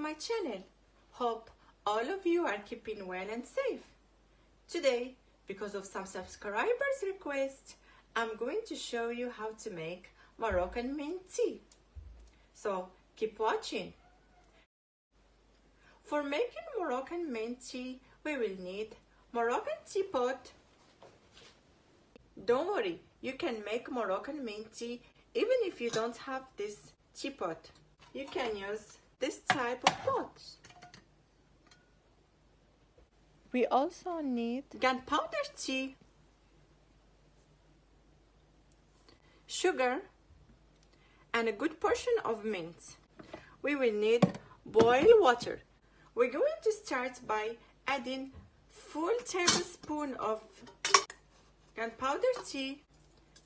my channel. Hope all of you are keeping well and safe. Today, because of some subscribers' requests, I'm going to show you how to make Moroccan mint tea. So keep watching. For making Moroccan mint tea, we will need Moroccan teapot. Don't worry, you can make Moroccan mint tea even if you don't have this teapot. You can use this type of pot. We also need gunpowder tea, sugar, and a good portion of mint. We will need boiled water. We're going to start by adding full tablespoon of gunpowder tea.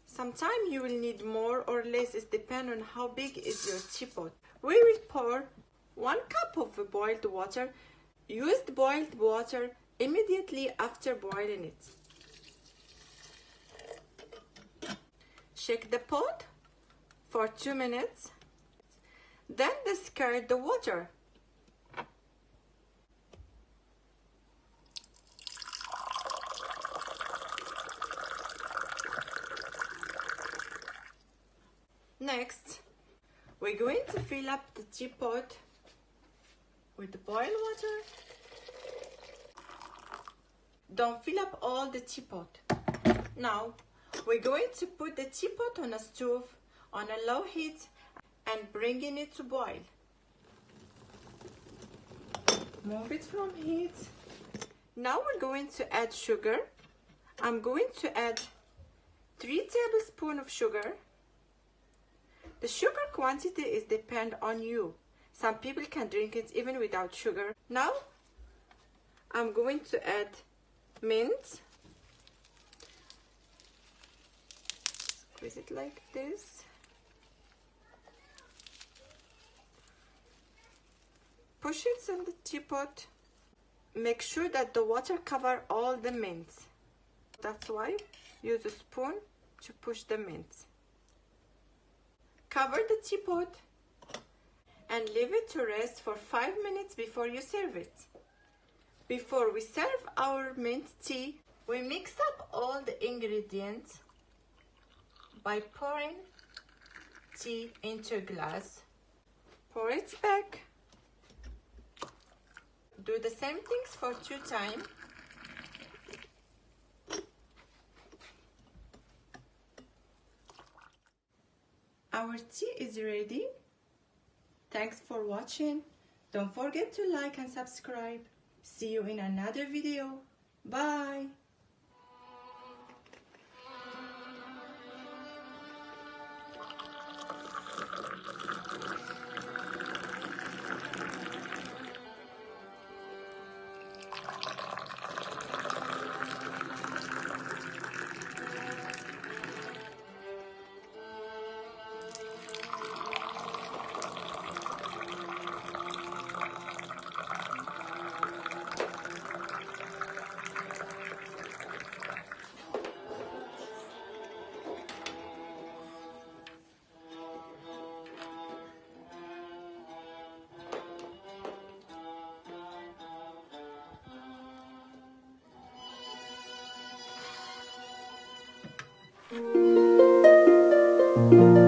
Sometimes you will need more or less, it depends on how big is your teapot. We will pour 1 cup of boiled water. Use the boiled water immediately after boiling it. Shake the pot for 2 minutes. Then discard the water. Next, we're going to fill up the teapot with the boiled water. Don't fill up all the teapot. Now, we're going to put the teapot on a stove on a low heat and bringing it to boil. Move it from heat. Now we're going to add sugar. I'm going to add 3 tablespoons of sugar. The sugar quantity is depend on you. Some people can drink it even without sugar. Now, I'm going to add mint. Squeeze it like this. Push it in the teapot. Make sure that the water cover all the mint. That's why use a spoon to push the mint. Cover the teapot and leave it to rest for 5 minutes before you serve it. Before we serve our mint tea, we mix up all the ingredients by pouring tea into a glass. Pour it back. Do the same things for 2 times. Our tea is ready. Thanks for watching. Don't forget to like and subscribe. See you in another video. Bye. Thank you.